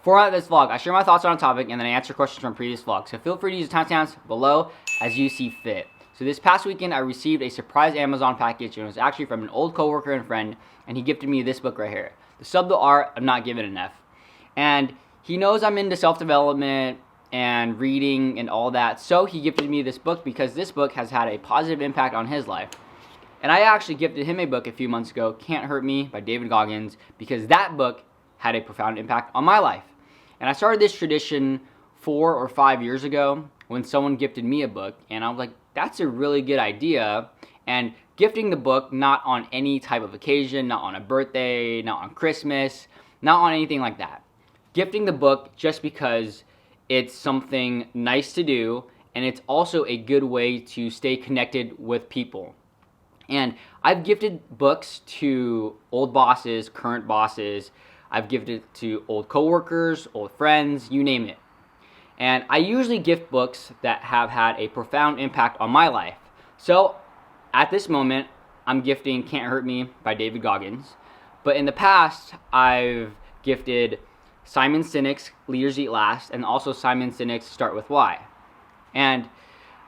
For this vlog, I share my thoughts on a topic and then I answer questions from previous vlogs. So feel free to use the timestamps below as you see fit. So this past weekend, I received a surprise Amazon package, and it was actually from an old coworker and friend, and he gifted me this book right here, The Subtle Art of Not Giving Enough. And he knows I'm into self-development and reading and all that, so he gifted me this book because this book has had a positive impact on his life. And I actually gifted him a book a few months ago, Can't Hurt Me by David Goggin, because that book had a profound impact on my life. And I started this tradition 4 or 5 years ago when someone gifted me a book, and I was like, that's a really good idea. And gifting the book not on any type of occasion, not on a birthday, not on Christmas, not on anything like that. Gifting the book just because it's something nice to do, and it's also a good way to stay connected with people. And I've gifted books to old bosses, current bosses. I've gifted it to old coworkers, old friends, you name it. And I usually gift books that have had a profound impact on my life. So at this moment, I'm gifting Can't Hurt Me by David Goggin. But in the past, I've gifted Simon Sinek's Leaders Eat Last and also Simon Sinek's Start With Why. And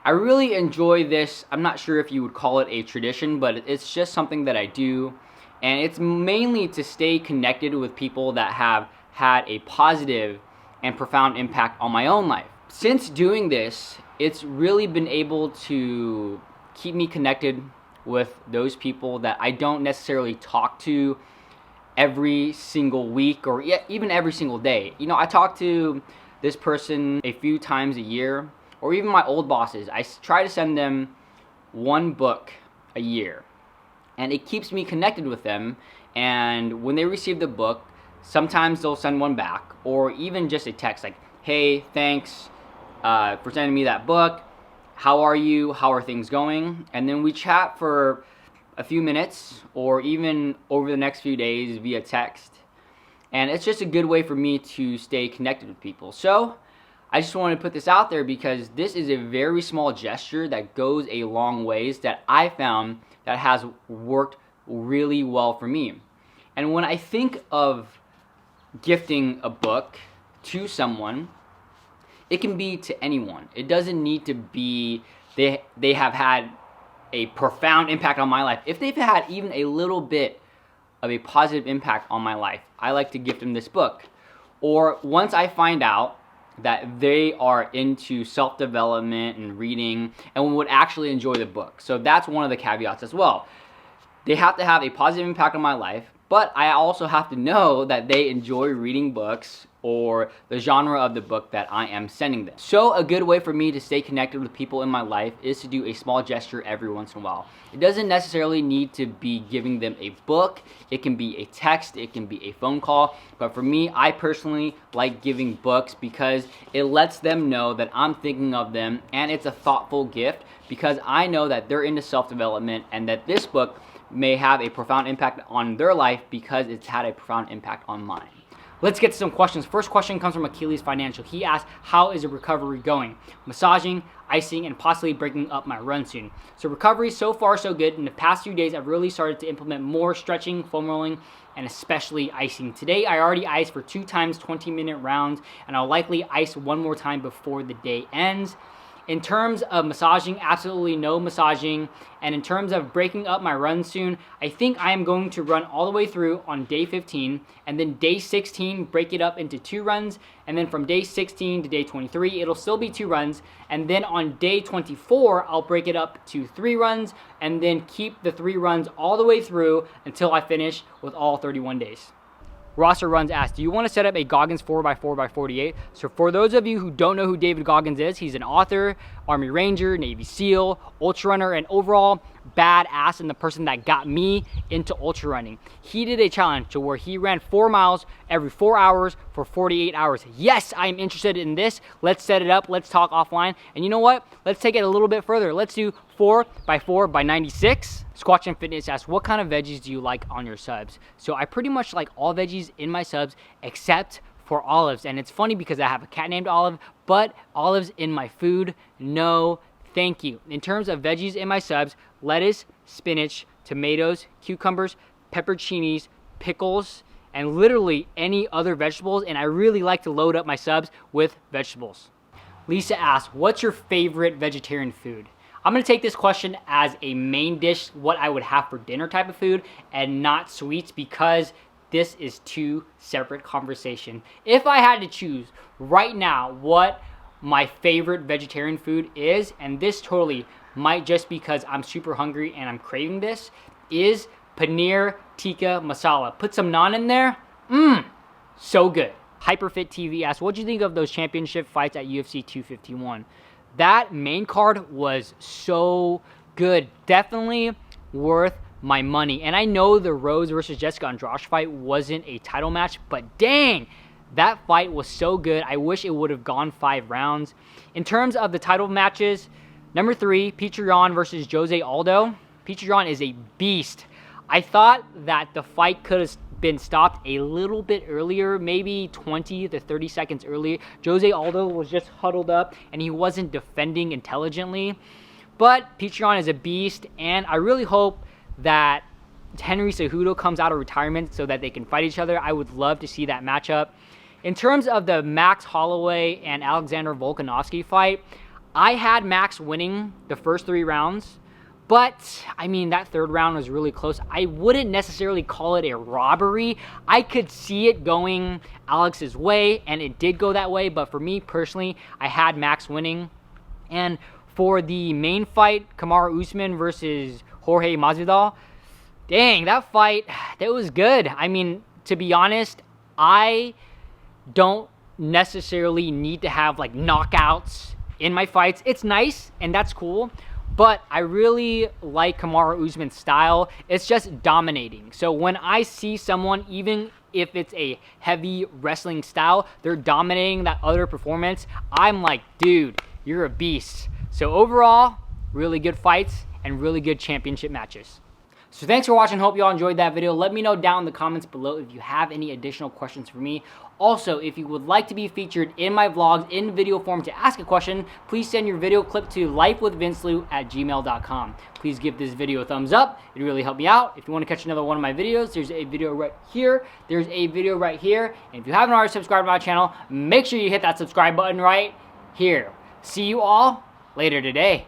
I really enjoy this. I'm not sure if you would call it a tradition, but it's just something that I do. And it's mainly to stay connected with people that have had a positive and profound impact on my own life. Since doing this, it's really been able to keep me connected with those people that I don't necessarily talk to every single week or even every single day. You know, I talk to this person a few times a year, or even my old bosses. I try to send them one book a year, and it keeps me connected with them. And when they receive the book, sometimes they'll send one back, or even just a text like, hey, thanks for sending me that book. How are you? How are things going? And then we chat for a few minutes, or even over the next few days via text. And it's just a good way for me to stay connected with people. So I just wanted to put this out there because this is a very small gesture that goes a long ways that I found that has worked really well for me. And when I think of gifting a book to someone, it can be to anyone. It doesn't need to be they have had a profound impact on my life. If they've had even a little bit of a positive impact on my life, I like to gift them this book. Or once I find out that they are into self-development and reading and would actually enjoy the book. So that's one of the caveats as well. They have to have a positive impact on my life, but I also have to know that they enjoy reading books or the genre of the book that I am sending them. So a good way for me to stay connected with people in my life is to do a small gesture every once in a while. It doesn't necessarily need to be giving them a book. It can be a text, it can be a phone call. But for me, I personally like giving books because it lets them know that I'm thinking of them, and it's a thoughtful gift because I know that they're into self-development and that this book may have a profound impact on their life because it's had a profound impact on mine. Let's get to some questions. First question comes from Achilles Financial. He asked, how is the recovery going? Massaging, icing, and possibly breaking up my run soon. So recovery, so far so good. In the past few days, I've really started to implement more stretching, foam rolling, and especially icing. Today, I already iced for 2 times 20-minute rounds, and I'll likely ice one more time before the day ends. In terms of massaging, absolutely no massaging. And in terms of breaking up my run soon, I think I am going to run all the way through on day 15, and then day 16, break it up into 2 runs. And then from day 16 to day 23, it'll still be 2 runs. And then on day 24, I'll break it up to 3 runs, and then keep the 3 runs all the way through until I finish with all 31 days. Roster Runs asked, do you want to set up a Goggins 4x4x48? So for those of you who don't know who David Goggins is, he's an author, Army Ranger, Navy SEAL, ultra runner, and overall badass, and the person that got me into ultra running. He did a challenge to where he ran 4 miles every 4 hours for 48 hours. Yes, I'm interested in this. Let's set it up. Let's talk offline. And you know what? Let's take it a little bit further. Let's do 4x4x96. Squatch Fitness asks, what kind of veggies do you like on your subs? So I pretty much like all veggies in my subs except for olives. And it's funny because I have a cat named Olive, but olives in my food, no thank you. In terms of veggies in my subs, lettuce, spinach, tomatoes, cucumbers, pepperoncinis, pickles, and literally any other vegetables, and I really like to load up my subs with vegetables. Lisa asks, what's your favorite vegetarian food? I'm gonna take this question as a main dish, what I would have for dinner type of food, and not sweets, because this is two separate conversations. If I had to choose right now what my favorite vegetarian food is, and this totally might just because I'm super hungry and I'm craving this, is paneer tikka masala. Put some naan in there, so good. Hyperfit TV asks, what do you think of those championship fights at UFC 251? That main card was so good. Definitely worth my money. And I know the Rose versus Jessica Andrade fight wasn't a title match, but dang, that fight was so good. I wish it would have gone 5 rounds. In terms of the title matches, number 3, Petr Yan versus Jose Aldo. Petr Yan is a beast. I thought that the fight could have been stopped a little bit earlier, maybe 20 to 30 seconds earlier. Jose Aldo was just huddled up and he wasn't defending intelligently. But Petr Yan is a beast, and I really hope that Henry Cejudo comes out of retirement so that they can fight each other. I would love to see that matchup. In terms of the Max Holloway and Alexander Volkanovski fight, I had Max winning the first 3 rounds, but I mean, that 3rd round was really close. I wouldn't necessarily call it a robbery. I could see it going Alex's way, and it did go that way, but for me personally, I had Max winning. And for the main fight, Kamaru Usman versus Jorge Masvidal, dang, that fight, that was good. I mean, to be honest, I don't necessarily need to have like knockouts in my fights. It's nice and that's cool, but I really like Kamaru Usman's style. It's just dominating. So when I see someone, even if it's a heavy wrestling style, they're dominating that other performance, I'm like, dude, you're a beast. So overall, really good fights and really good championship matches. So thanks for watching. Hope you all enjoyed that video. Let me know down in the comments below if you have any additional questions for me. Also, if you would like to be featured in my vlogs in video form to ask a question, please send your video clip to lifewithvincelu@gmail.com. Please give this video a thumbs up. It really helped me out. If you want to catch another one of my videos, there's a video right here. There's a video right here. And if you haven't already subscribed to my channel, make sure you hit that subscribe button right here. See you all later today.